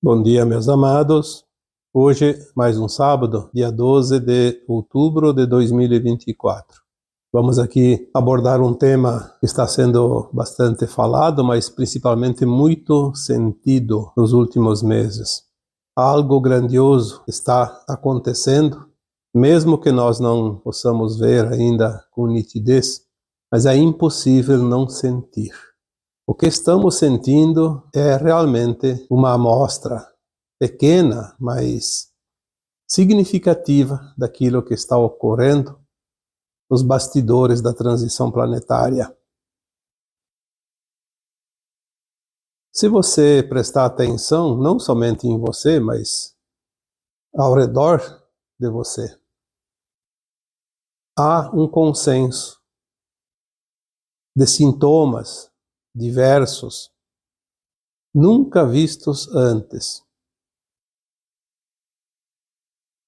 Bom dia, meus amados. Hoje, mais um sábado, dia 12 de outubro de 2024. Vamos aqui abordar um tema que está sendo bastante falado, mas principalmente muito sentido nos últimos meses. Algo grandioso está acontecendo, mesmo que nós não possamos ver ainda com nitidez, mas é impossível não sentir. O que estamos sentindo é realmente uma amostra pequena, mas significativa daquilo que está ocorrendo nos bastidores da transição planetária. Se você prestar atenção, não somente em você, mas ao redor de você, há um consenso de sintomas diversos, nunca vistos antes.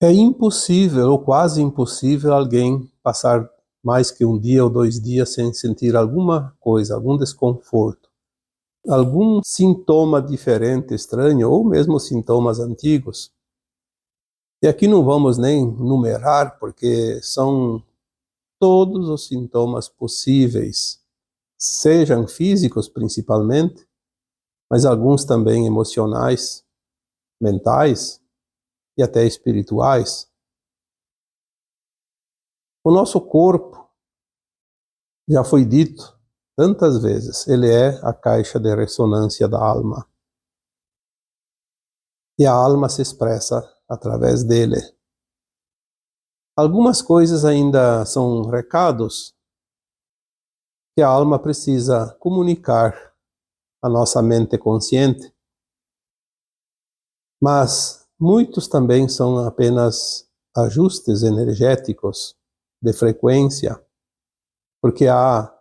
É impossível, ou quase impossível, alguém passar mais que um dia ou 2 dias sem sentir alguma coisa, algum desconforto, algum sintoma diferente, estranho, ou mesmo sintomas antigos. E aqui não vamos nem numerar, porque são todos os sintomas possíveis, sejam físicos principalmente, mas alguns também emocionais, mentais e até espirituais. O nosso corpo, já foi dito tantas vezes, ele é a caixa de ressonância da alma. E a alma se expressa através dele. Algumas coisas ainda são recados que a alma precisa comunicar à nossa mente consciente, mas muitos também são apenas ajustes energéticos de frequência, porque há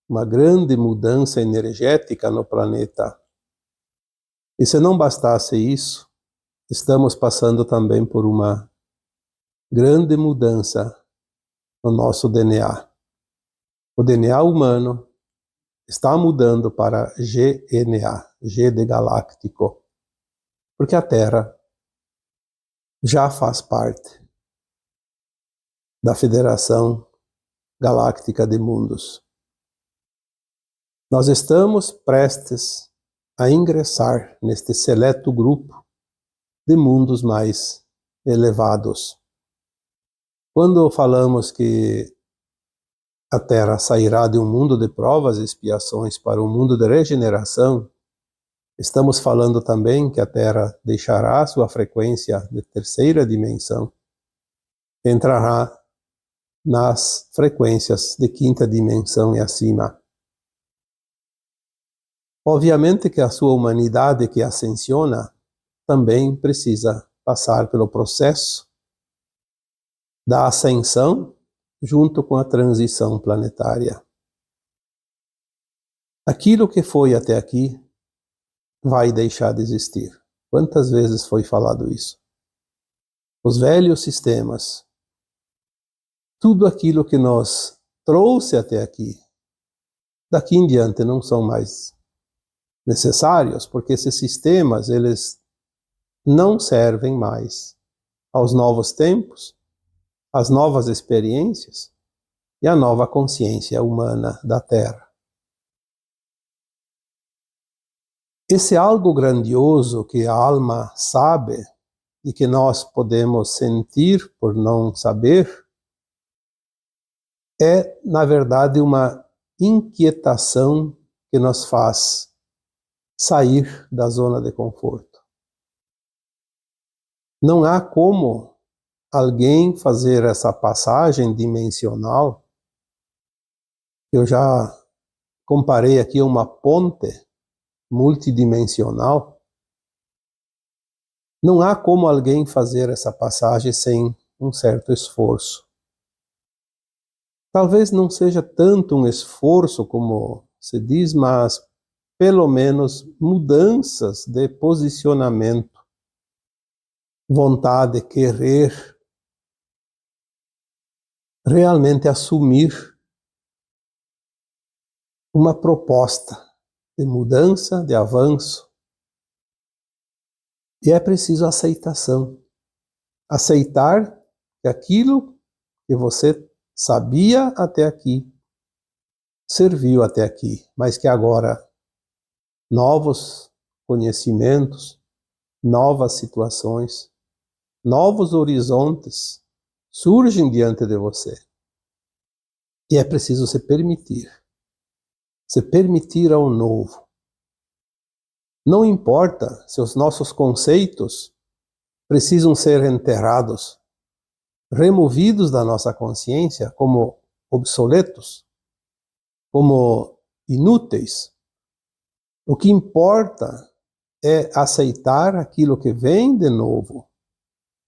uma grande mudança energética no planeta. E se não bastasse isso, estamos passando também por uma grande mudança no nosso DNA. O DNA humano está mudando para GNA, G de galáctico, porque a Terra já faz parte da Federação Galáctica de Mundos. Nós estamos prestes a ingressar neste seleto grupo de mundos mais elevados. Quando falamos que a Terra sairá de um mundo de provas e expiações para um mundo de regeneração, estamos falando também que a Terra deixará sua frequência de terceira dimensão, entrará nas frequências de quinta dimensão e acima. Obviamente que a sua humanidade que ascensiona também precisa passar pelo processo da ascensão junto com a transição planetária. Aquilo que foi até aqui vai deixar de existir. Quantas vezes foi falado isso? Os velhos sistemas, tudo aquilo que nos trouxe até aqui, daqui em diante não são mais necessários, porque esses sistemas, eles não servem mais aos novos tempos, às novas experiências e à nova consciência humana da Terra. Esse algo grandioso que a alma sabe e que nós podemos sentir por não saber, é, na verdade, uma inquietação que nos faz sair da zona de conforto. Não há como alguém fazer essa passagem dimensional. Eu já comparei aqui a uma ponte multidimensional. Não há como alguém fazer essa passagem sem um certo esforço. Talvez não seja tanto um esforço como se diz, mas pelo menos mudanças de posicionamento, vontade, querer realmente assumir uma proposta de mudança, de avanço, E é preciso aceitação. Aceitar que aquilo que você sabia até aqui, serviu até aqui, mas que agora novos conhecimentos, novas situações, novos horizontes surgem diante de você. E é preciso se permitir ao novo. Não importa se os nossos conceitos precisam ser enterrados, removidos da nossa consciência como obsoletos, como inúteis. O que importa é aceitar aquilo que vem de novo,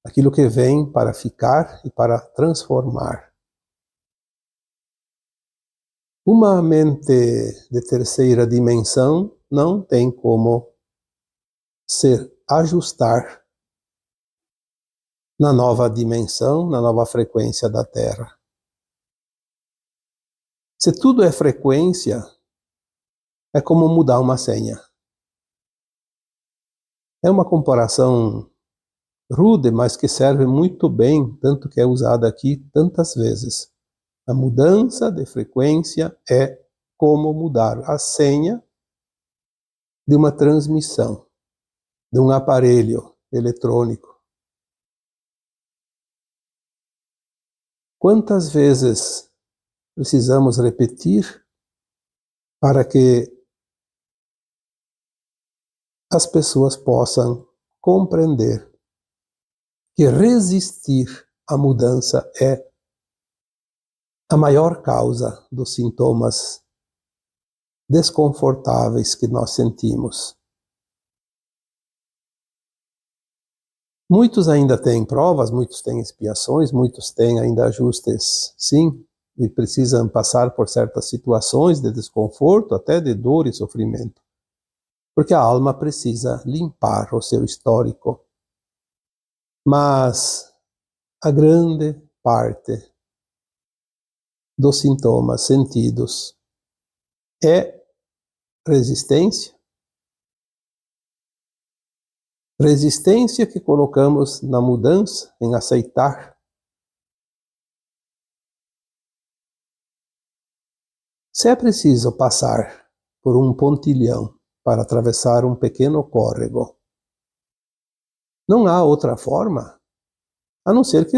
aquilo que vem para ficar e para transformar. Uma mente de terceira dimensão não tem como se ajustar na nova dimensão, na nova frequência da Terra. Se tudo é frequência, é como mudar uma senha. É uma comparação rude, mas que serve muito bem, tanto que é usada aqui tantas vezes. A mudança de frequência é como mudar a senha de uma transmissão, de um aparelho eletrônico. Quantas vezes precisamos repetir para que as pessoas possam compreender que resistir à mudança é a maior causa dos sintomas desconfortáveis que nós sentimos. Muitos ainda têm provas, muitos têm expiações, muitos têm ainda ajustes, sim, e precisam passar por certas situações de desconforto, até de dor e sofrimento. Porque a alma precisa limpar o seu histórico. Mas a grande parte dos sintomas sentidos é resistência. Resistência que colocamos na mudança, em aceitar. Se é preciso passar por um pontilhão para atravessar um pequeno córrego, não há outra forma, a não ser que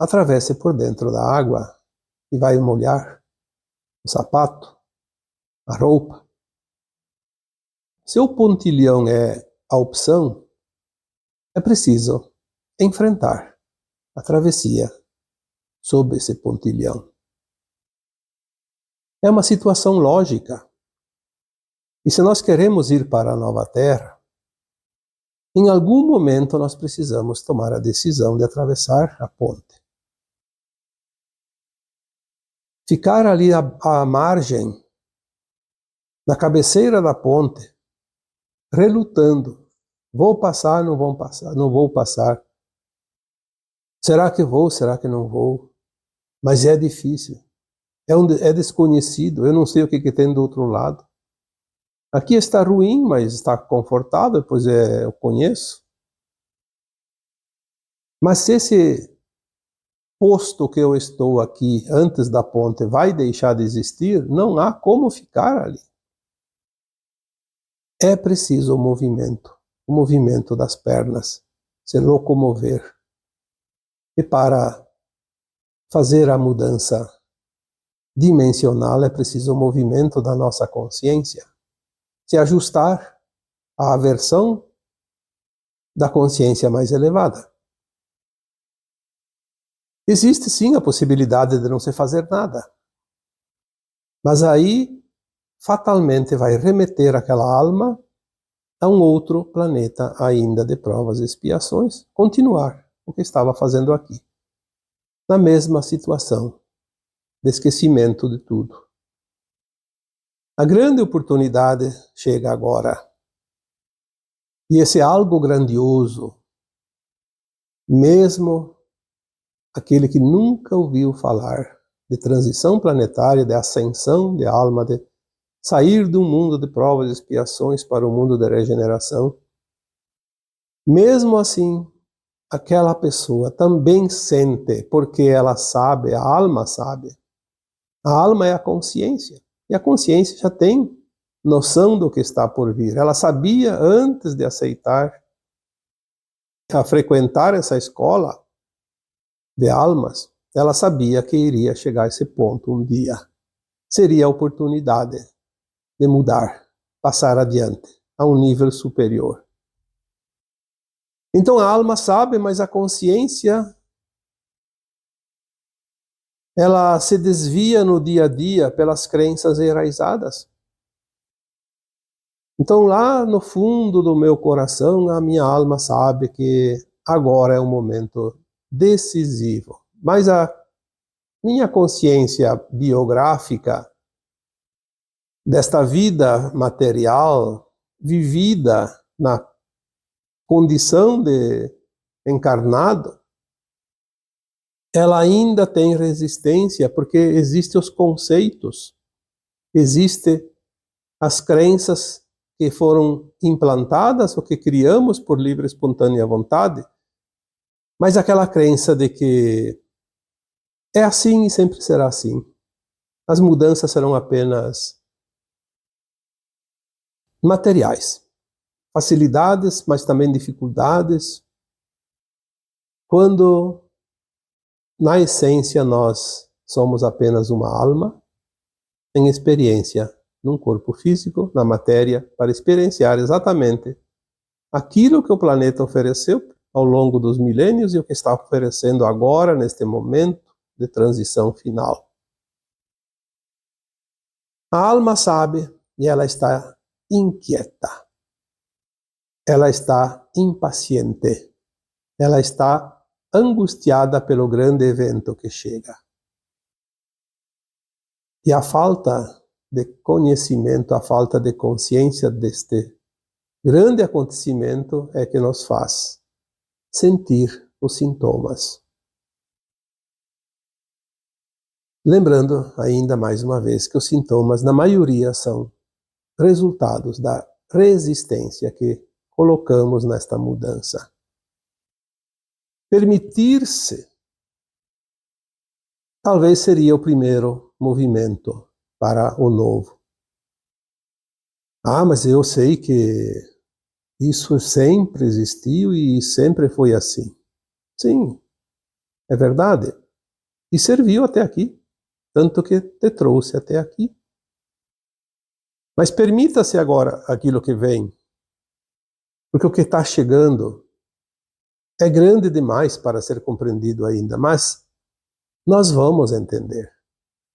atravesse por dentro da água e vai molhar o sapato, a roupa. Se o pontilhão é a opção, é preciso enfrentar a travessia sob esse pontilhão. É uma situação lógica. E se nós queremos ir para a nova terra, em algum momento nós precisamos tomar a decisão de atravessar a ponte. Ficar ali à margem, na cabeceira da ponte, relutando. Vou passar, não vou passar, não vou passar. Será que vou, será que não vou? Mas é difícil. É desconhecido, eu não sei o que tem do outro lado. Aqui está ruim, mas está confortável, pois eu conheço. Mas se esse posto que eu estou aqui antes da ponte vai deixar de existir, não há como ficar ali. É preciso o movimento das pernas, se locomover. E para fazer a mudança dimensional é preciso o movimento da nossa consciência, se ajustar à versão da consciência mais elevada. Existe sim a possibilidade de não se fazer nada, mas aí fatalmente vai remeter aquela alma a um outro planeta ainda de provas e expiações, continuar o que estava fazendo aqui, na mesma situação de esquecimento de tudo. A grande oportunidade chega agora. E esse algo grandioso, mesmo aquele que nunca ouviu falar de transição planetária, de ascensão de alma, de sair de um mundo de provas e expiações para um mundo de regeneração, Mesmo assim, aquela pessoa também sente, porque ela sabe, a alma sabe. A alma é a consciência. E a consciência já tem noção do que está por vir. Ela sabia antes de aceitar a frequentar essa escola de almas, ela sabia que iria chegar a esse ponto um dia. Seria a oportunidade de mudar, passar adiante, a um nível superior. Então a alma sabe, mas a consciência, ela se desvia no dia a dia pelas crenças enraizadas. Então lá no fundo do meu coração, a minha alma sabe que agora é um momento decisivo. Mas a minha consciência biográfica desta vida material, vivida na condição de encarnado, ela ainda tem resistência, porque existem os conceitos, existem as crenças que foram implantadas ou que criamos por livre e espontânea vontade, mas aquela crença de que é assim e sempre será assim. As mudanças serão apenas materiais, facilidades, mas também dificuldades, quando na essência nós somos apenas uma alma em experiência num corpo físico, na matéria, para experienciar exatamente aquilo que o planeta ofereceu ao longo dos milênios e o que está oferecendo agora, neste momento de transição final. A alma sabe e ela está inquieta, ela está impaciente, ela está angustiada pelo grande evento que chega. E a falta de conhecimento, a falta de consciência deste grande acontecimento é que nos faz sentir os sintomas. Lembrando ainda mais uma vez que os sintomas, na maioria, são resultados da resistência que colocamos nesta mudança. Permitir-se talvez seria o primeiro movimento para o novo. Ah, mas eu sei que isso sempre existiu e sempre foi assim. Sim, é verdade. E serviu até aqui, tanto que te trouxe até aqui. Mas permita-se agora aquilo que vem, porque o que está chegando é grande demais para ser compreendido ainda, mas nós vamos entender,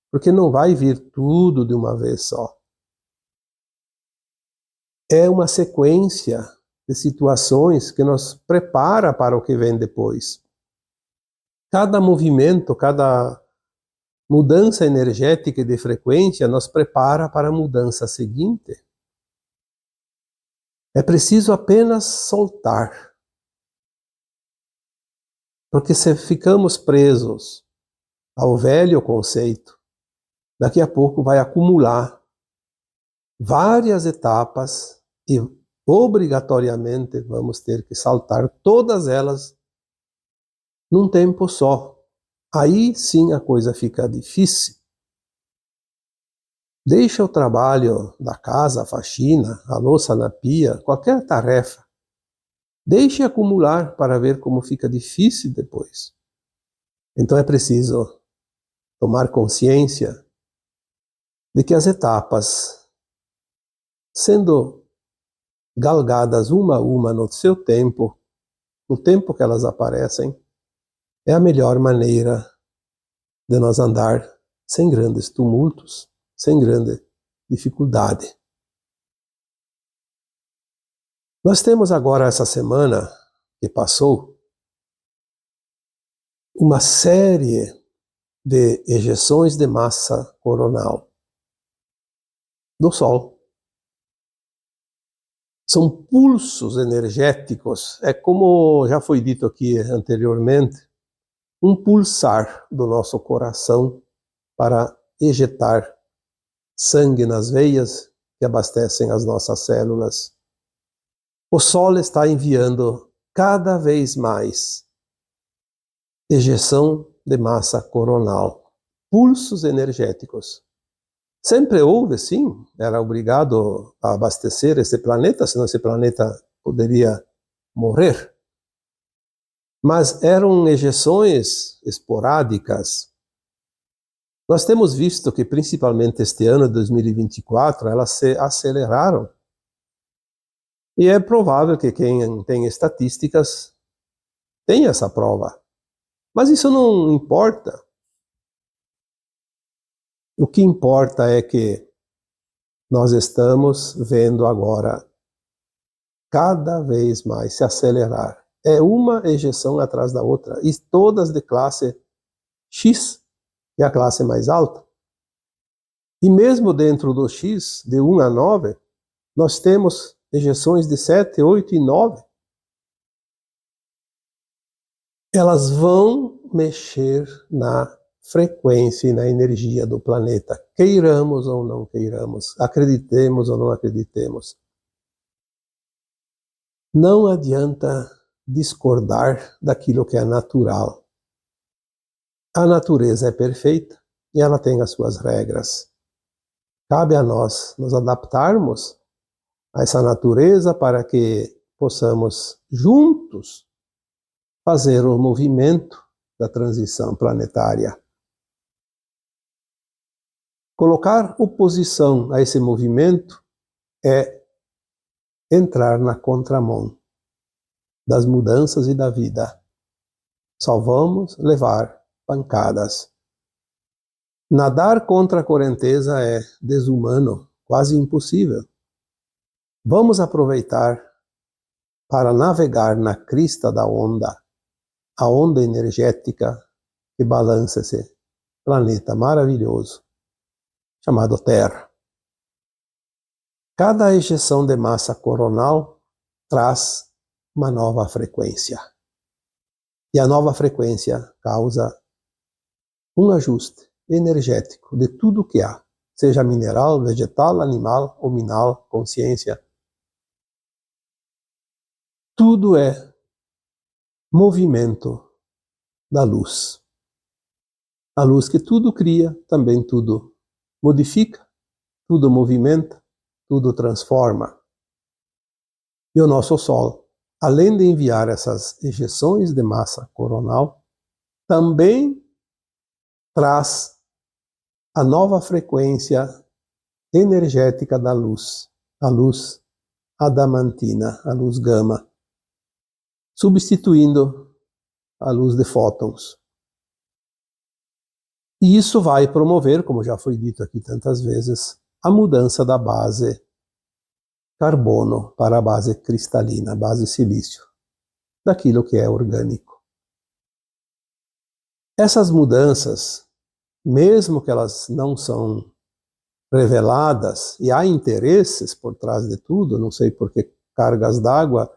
porque não vai vir tudo de uma vez só. É uma sequência de situações que nos prepara para o que vem depois. Cada movimento, cada mudança energética e de frequência nos prepara para a mudança seguinte. É preciso apenas soltar. Porque se ficamos presos ao velho conceito, daqui a pouco vai acumular várias etapas e obrigatoriamente vamos ter que saltar todas elas num tempo só. Aí sim a coisa fica difícil. Deixa o trabalho da casa, a faxina, a louça na pia, qualquer tarefa. Deixe acumular para ver como fica difícil depois. Então é preciso tomar consciência de que as etapas, sendo galgadas uma a uma no seu tempo, no tempo que elas aparecem, é a melhor maneira de nós andar sem grandes tumultos, sem grande dificuldade. Nós temos agora, essa semana que passou, uma série de ejeções de massa coronal do Sol. São pulsos energéticos, é como já foi dito aqui anteriormente, um pulsar do nosso coração para ejetar sangue nas veias que abastecem as nossas células. O Sol está enviando cada vez mais ejeção de massa coronal, pulsos energéticos. Sempre houve, sim, era obrigado a abastecer esse planeta, senão esse planeta poderia morrer. Mas eram ejeções esporádicas. Nós temos visto que, principalmente este ano, 2024, elas se aceleraram. E é provável que quem tem estatísticas tenha essa prova. Mas isso não importa. O que importa é que nós estamos vendo agora cada vez mais se acelerar. É uma ejeção atrás da outra, e todas de classe X, que é a classe mais alta. E mesmo dentro do X, de 1 a 9, nós temos ejeções de 7, 8 e 9. Elas vão mexer na frequência e na energia do planeta, queiramos ou não queiramos, acreditemos ou não acreditemos. Não adianta discordar daquilo que é natural. A natureza é perfeita e ela tem as suas regras. Cabe a nós nos adaptarmos a essa natureza para que possamos juntos fazer o movimento da transição planetária. Colocar oposição a esse movimento é entrar na contramão das mudanças e da vida. Só vamos levar pancadas. Nadar contra a correnteza é desumano, quase impossível. Vamos aproveitar para navegar na crista da onda, a onda energética que balança esse planeta maravilhoso, chamado Terra. Cada ejeção de massa coronal traz uma nova frequência. E a nova frequência causa um ajuste energético de tudo que há, seja mineral, vegetal, animal, hominal, consciência. Tudo é movimento da luz. A luz que tudo cria, também tudo modifica, tudo movimenta, tudo transforma. E o nosso Sol, além de enviar essas ejeções de massa coronal, também traz a nova frequência energética da luz, a luz adamantina, a luz gama, substituindo a luz de fótons. E isso vai promover, como já foi dito aqui tantas vezes, a mudança da base carbono para a base cristalina, a base silício, daquilo que é orgânico. Essas mudanças, mesmo que elas não são reveladas, e há interesses por trás de tudo, não sei por que cargas d'água,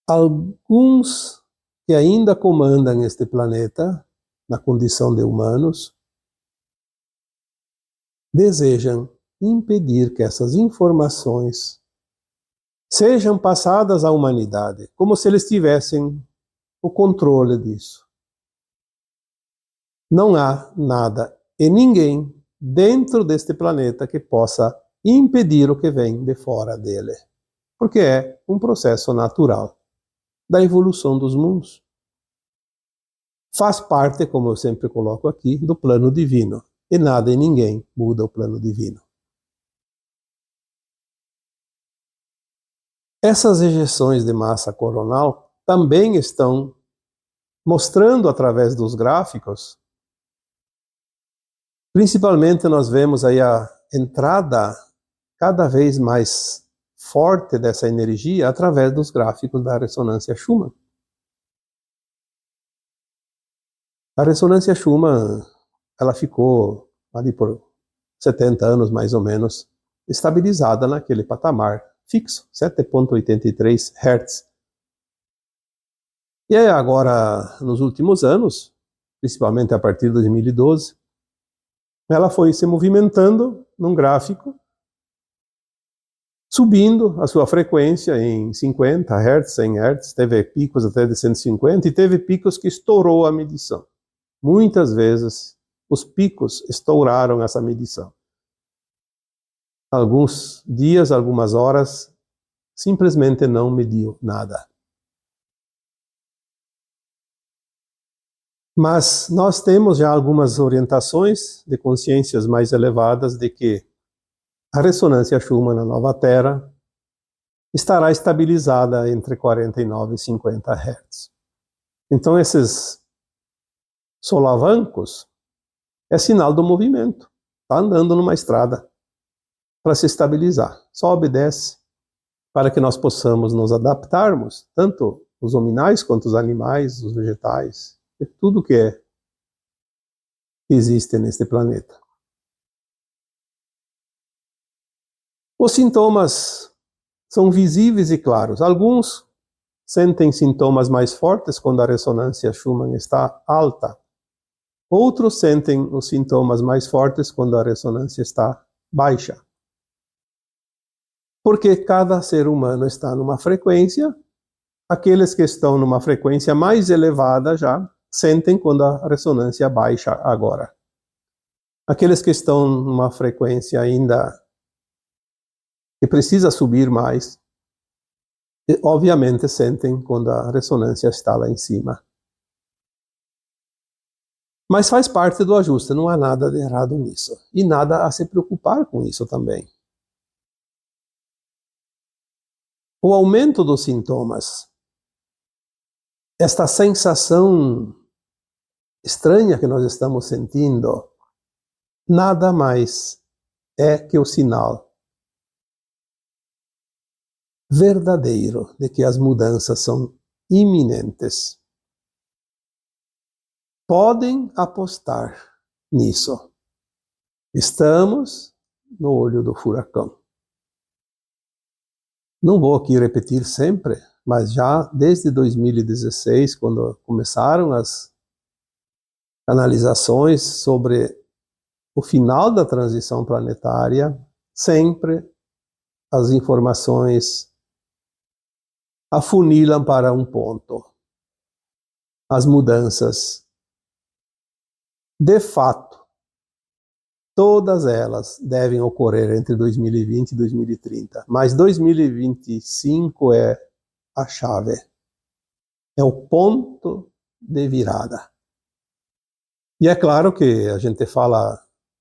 alguns que ainda comandam este planeta, na condição de humanos, desejam impedir que essas informações sejam passadas à humanidade, como se eles tivessem o controle disso. Não há nada e ninguém dentro deste planeta que possa impedir o que vem de fora dele, porque é um processo natural da evolução dos mundos. Faz parte, como eu sempre coloco aqui, do plano divino, e nada e ninguém muda o plano divino. Essas ejeções de massa coronal também estão mostrando através dos gráficos. Principalmente nós vemos aí a entrada cada vez mais forte dessa energia através dos gráficos da ressonância Schumann. A ressonância Schumann, ela ficou ali por 70 anos mais ou menos, estabilizada naquele patamar fixo, 7,83 Hz. E aí agora, nos últimos anos, principalmente a partir de 2012, ela foi se movimentando num gráfico subindo a sua frequência em 50 Hz, 100 Hz, teve picos até de 150 e teve picos que estourou a medição. Muitas vezes os picos estouraram essa medição. Alguns dias, algumas horas, simplesmente não mediu nada. Mas nós temos já algumas orientações de consciências mais elevadas de que a ressonância Schumann na nova Terra estará estabilizada entre 49 e 50 Hz. Então esses solavancos é sinal do movimento. Está andando numa estrada para se estabilizar. Sobe e desce para que nós possamos nos adaptarmos, tanto os hominais quanto os animais, os vegetais, e tudo que existe neste planeta. Os sintomas são visíveis e claros. Alguns sentem sintomas mais fortes quando a ressonância Schumann está alta. Outros sentem os sintomas mais fortes quando a ressonância está baixa. Porque cada ser humano está numa frequência, aqueles que estão numa frequência mais elevada já sentem quando a ressonância baixa agora. Aqueles que estão numa frequência ainda que precisa subir mais, obviamente sentem quando a ressonância está lá em cima. Mas faz parte do ajuste, não há nada de errado nisso. E nada a se preocupar com isso também. O aumento dos sintomas, esta sensação estranha que nós estamos sentindo, nada mais é que o sinal verdadeiro de que as mudanças são iminentes. Podem apostar nisso. Estamos no olho do furacão. Não vou aqui repetir sempre, mas já desde 2016, quando começaram as analisações sobre o final da transição planetária, sempre as informações afunilam para um ponto. As mudanças, de fato, todas elas devem ocorrer entre 2020 e 2030. Mas 2025 é a chave. É o ponto de virada. E é claro que a gente fala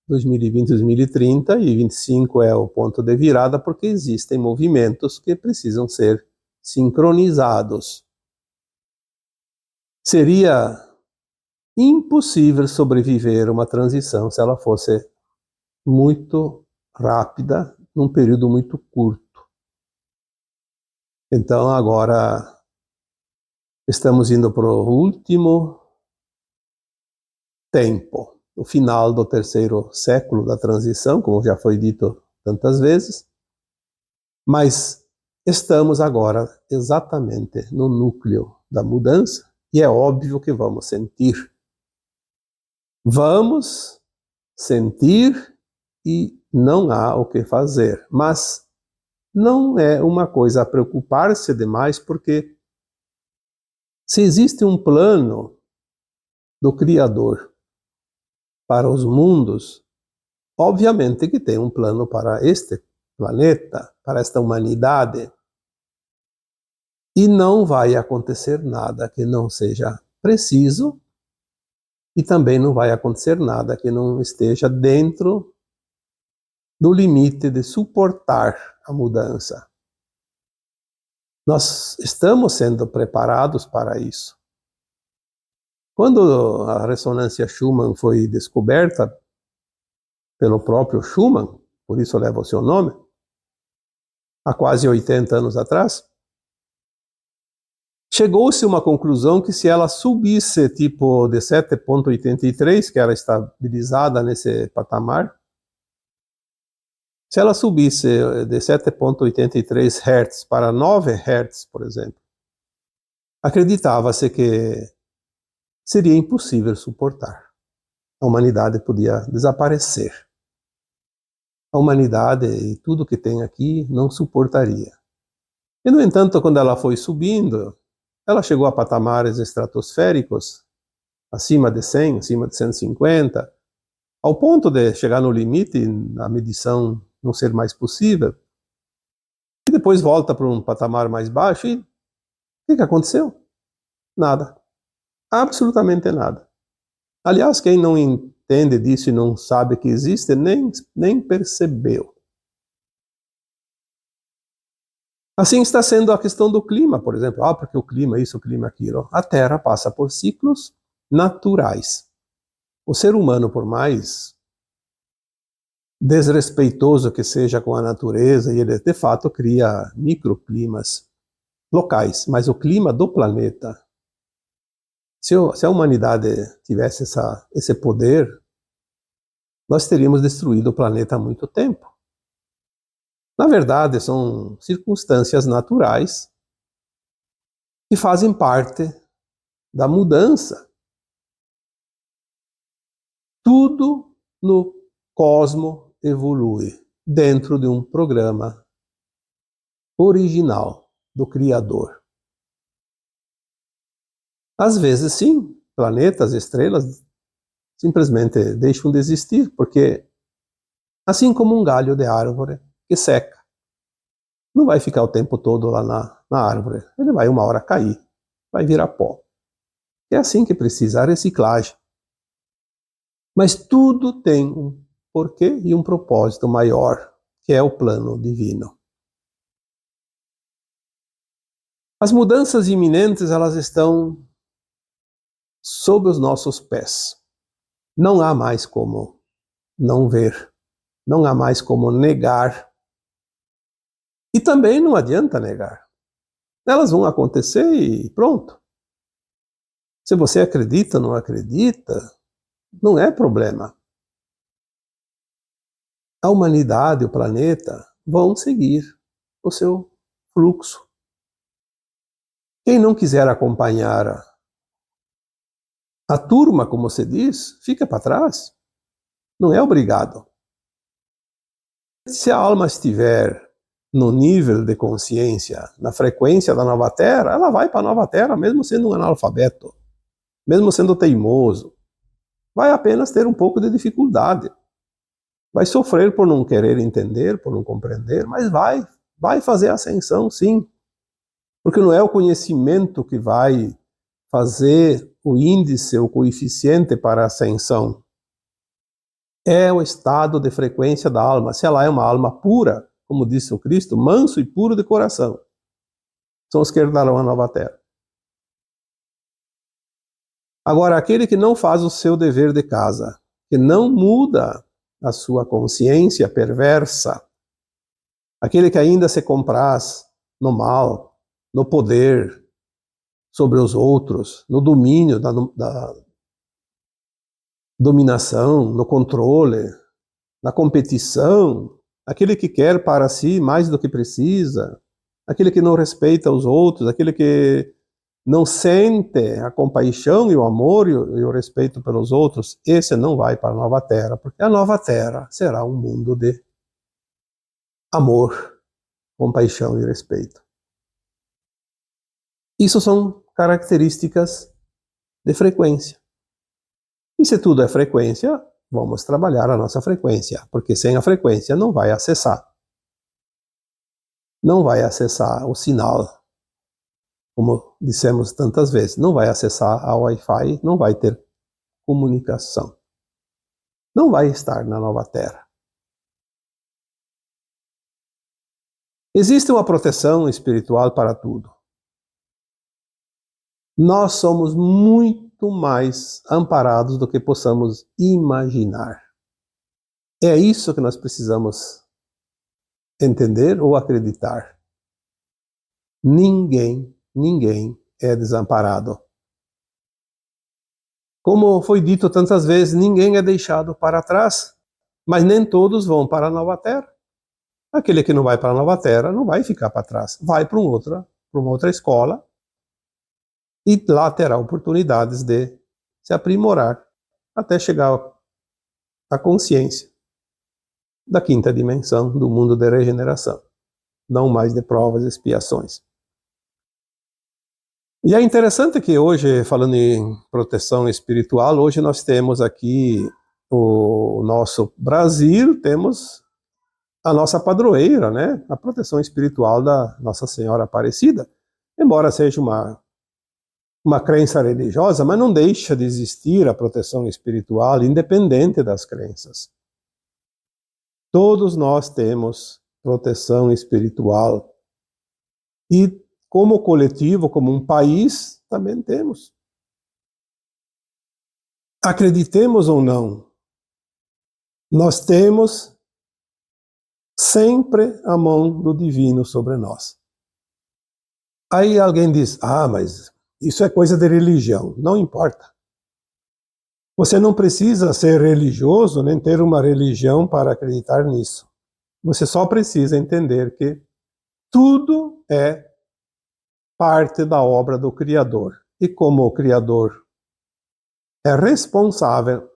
2020, 2030 e 25 é o ponto de virada porque existem movimentos que precisam ser sincronizados. Seria impossível sobreviver uma transição se ela fosse muito rápida, num período muito curto. Então agora estamos indo para o último tempo, o final do terceiro século da transição, como já foi dito tantas vezes, mas estamos agora exatamente no núcleo da mudança e é óbvio que vamos sentir. Vamos sentir e não há o que fazer, mas não é uma coisa a preocupar-se demais, porque se existe um plano do Criador para os mundos, obviamente que tem um plano para este planeta, para esta humanidade, e não vai acontecer nada que não seja preciso, e também não vai acontecer nada que não esteja dentro do limite de suportar a mudança. Nós estamos sendo preparados para isso. Quando a ressonância Schumann foi descoberta pelo próprio Schumann, por isso leva o seu nome, há quase 80 anos atrás, chegou-se a uma conclusão que se ela subisse tipo de 7,83, que era estabilizada nesse patamar, se ela subisse de 7,83 Hz para 9 Hz, por exemplo, acreditava-se que seria impossível suportar. A humanidade podia desaparecer. a humanidade e tudo que tem aqui não suportaria. E, no entanto, quando ela foi subindo, ela chegou a patamares estratosféricos, acima de 100, acima de 150, ao ponto de chegar no limite, a medição não ser mais possível, e depois volta para um patamar mais baixo e o que aconteceu? Nada. Absolutamente nada. Aliás, quem não entende disso e não sabe que existe, nem percebeu. Assim está sendo a questão do clima, por exemplo. Porque o clima isso, o clima aquilo. A Terra passa por ciclos naturais. O ser humano, por mais desrespeitoso que seja com a natureza, e ele de fato cria microclimas locais, mas o clima do planeta, se a humanidade tivesse esse poder, nós teríamos destruído o planeta há muito tempo. Na verdade, são circunstâncias naturais que fazem parte da mudança. Tudo no cosmo evolui dentro de um programa original do Criador. Às vezes, sim, planetas, estrelas simplesmente deixam de existir, porque, assim como um galho de árvore que seca, não vai ficar o tempo todo lá na árvore, ele vai uma hora cair, vai virar pó. É assim que precisa a reciclagem. Mas tudo tem um porquê e um propósito maior, que é o plano divino. As mudanças iminentes, elas estão sob os nossos pés. Não há mais como não ver. Não há mais como negar. E também não adianta negar. Elas vão acontecer e pronto. Se você acredita ou não acredita, não é problema. A humanidade, o planeta, vão seguir o seu fluxo. Quem não quiser acompanhar a turma, como se diz, fica para trás. Não é obrigado. Se a alma estiver no nível de consciência, na frequência da nova Terra, ela vai para a nova Terra, mesmo sendo um analfabeto, mesmo sendo teimoso. Vai apenas ter um pouco de dificuldade. Vai sofrer por não querer entender, por não compreender, mas vai fazer a ascensão, sim. Porque não é o conhecimento que vai fazer o índice, o coeficiente para a ascensão. É o estado de frequência da alma. Se ela é uma alma pura, como disse o Cristo, manso e puro de coração, são os que herdarão a nova terra. Agora, aquele que não faz o seu dever de casa, que não muda a sua consciência perversa, aquele que ainda se compraz no mal, no poder sobre os outros, no domínio da dominação, no controle, na competição, aquele que quer para si mais do que precisa, aquele que não respeita os outros, aquele que não sente a compaixão e o amor e o respeito pelos outros, esse não vai para a nova terra, porque a nova terra será um mundo de amor, compaixão e respeito. Isso são características de frequência. E se tudo é frequência, vamos trabalhar a nossa frequência, porque sem a frequência não vai acessar. Não vai acessar o sinal, como dissemos tantas vezes, não vai acessar a Wi-Fi, não vai ter comunicação. Não vai estar na nova Terra. Existe uma proteção espiritual para tudo. Nós somos muito mais amparados do que possamos imaginar. É isso que nós precisamos entender ou acreditar. Ninguém é desamparado. Como foi dito tantas vezes, ninguém é deixado para trás, mas nem todos vão para a nova terra. Aquele que não vai para a nova terra não vai ficar para trás, vai para uma outra escola e lá terá oportunidades de se aprimorar até chegar à consciência. da quinta dimensão do mundo de regeneração, não mais de provas e expiações. E é interessante que hoje, falando em proteção espiritual, hoje nós temos aqui o nosso Brasil, temos a nossa padroeira, né? A proteção espiritual da Nossa Senhora Aparecida, embora seja uma crença religiosa, mas não deixa de existir a proteção espiritual, independente das crenças. Todos nós temos proteção espiritual e, como coletivo, como um país, também temos. Acreditemos ou não, nós temos sempre a mão do divino sobre nós. Aí alguém diz, mas isso é coisa de religião. Não importa. Você não precisa ser religioso, nem ter uma religião para acreditar nisso. Você só precisa entender que tudo é parte da obra do Criador. E como o Criador é responsável,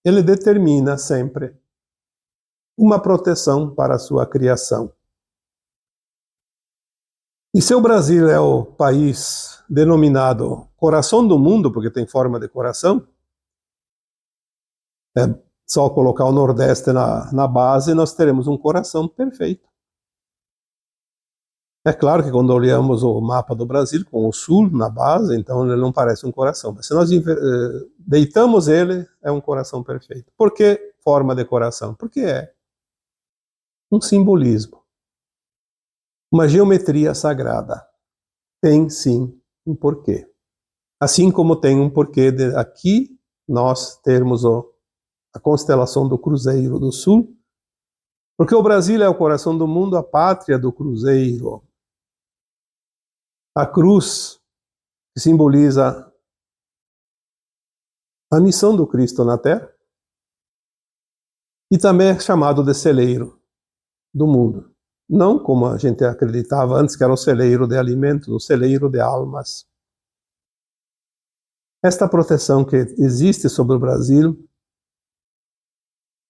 ele determina sempre uma proteção para a sua criação. E se o Brasil é o país denominado coração do mundo, porque tem forma de coração, é só colocar o Nordeste na base e nós teremos um coração perfeito. É claro que quando olhamos o mapa do Brasil com o Sul na base, então ele não parece um coração. Mas se nós deitamos ele, é um coração perfeito. Por que forma de coração? Porque é um simbolismo. Uma geometria sagrada. Tem sim um porquê. Assim como tem um porquê de aqui nós termos a constelação do Cruzeiro do Sul, porque o Brasil é o coração do mundo, a pátria do Cruzeiro. A cruz, que simboliza a missão do Cristo na Terra, e também é chamado de celeiro do mundo. Não como a gente acreditava antes, que era o celeiro de alimentos, o celeiro de almas. Esta proteção que existe sobre o Brasil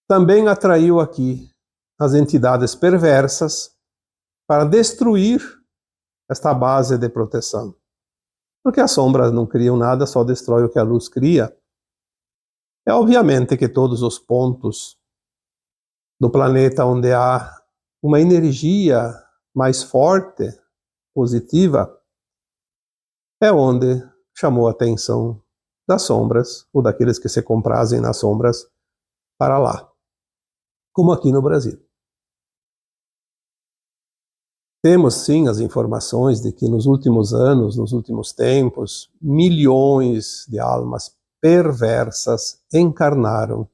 também atraiu aqui as entidades perversas para destruir esta base de proteção. Porque as sombras não criam nada, só destrói o que a luz cria. É obviamente que todos os pontos do planeta onde há uma energia mais forte, positiva, é onde chamou a atenção das sombras, ou daqueles que se comprazem nas sombras, para lá. Como aqui no Brasil. Temos sim as informações de que nos últimos anos, nos últimos tempos, milhões de almas perversas encarnaram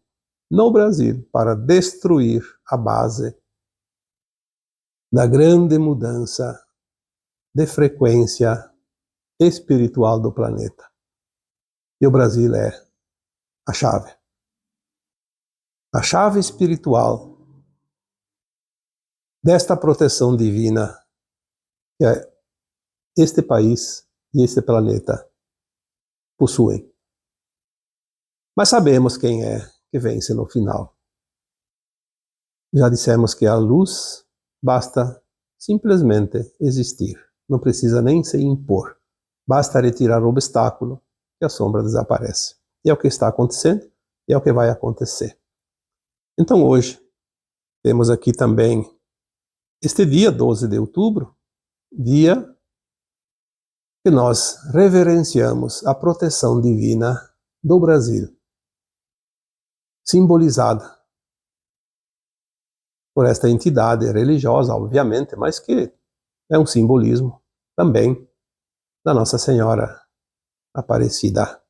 no Brasil para destruir a base da grande mudança de frequência espiritual do planeta. E o Brasil é a chave. A chave espiritual desta proteção divina que este país e este planeta possuem. Mas sabemos quem é que vence no final. Já dissemos que a luz basta simplesmente existir. Não precisa nem se impor. Basta retirar o obstáculo e a sombra desaparece. E é o que está acontecendo e é o que vai acontecer. Então hoje temos aqui também este dia 12 de outubro, dia que nós reverenciamos a proteção divina do Brasil, simbolizada por esta entidade religiosa, obviamente, mas que é um simbolismo também da Nossa Senhora Aparecida.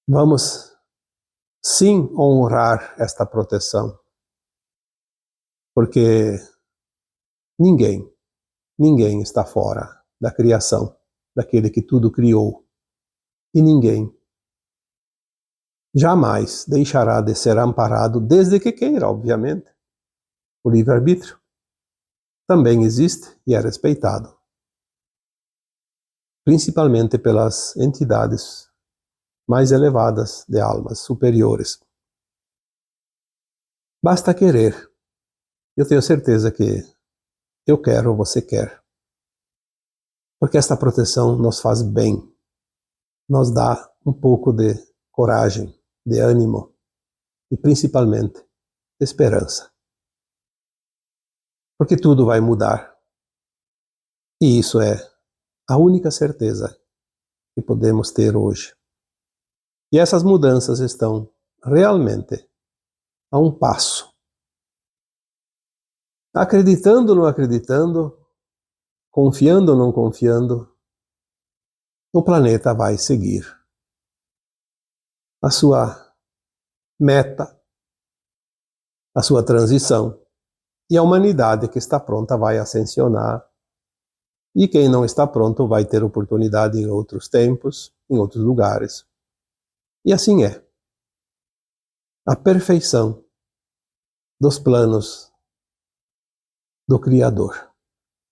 Vamos sim honrar esta proteção, porque ninguém está fora da criação, daquele que tudo criou. E ninguém jamais deixará de ser amparado, desde que queira, obviamente. O livre-arbítrio também existe e é respeitado, principalmente pelas entidades mais elevadas de almas superiores. Basta querer. Eu tenho certeza que eu quero, você quer. Porque esta proteção nos faz bem, nos dá um pouco de coragem, de ânimo e principalmente de esperança. Porque tudo vai mudar. E isso é a única certeza que podemos ter hoje. E essas mudanças estão realmente a um passo. Acreditando ou não acreditando, confiando ou não confiando, o planeta vai seguir a sua meta, a sua transição, e a humanidade que está pronta vai ascensionar, e quem não está pronto vai ter oportunidade em outros tempos, em outros lugares. E assim é. A perfeição dos planos do Criador.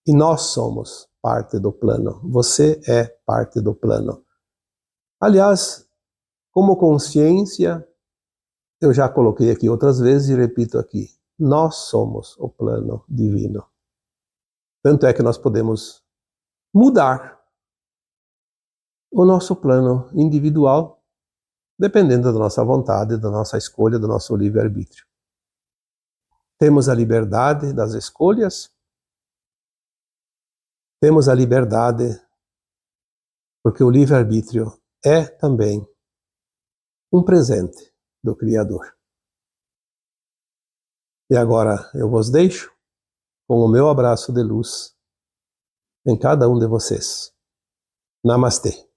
E nós somos parte do plano. Você é parte do plano. Aliás, como consciência, eu já coloquei aqui outras vezes e repito aqui, nós somos o plano divino. Tanto é que nós podemos mudar o nosso plano individual, dependendo da nossa vontade, da nossa escolha, do nosso livre-arbítrio. Temos a liberdade das escolhas, temos a liberdade, porque o livre-arbítrio é também um presente do Criador. E agora eu vos deixo com o meu abraço de luz em cada um de vocês. Namastê.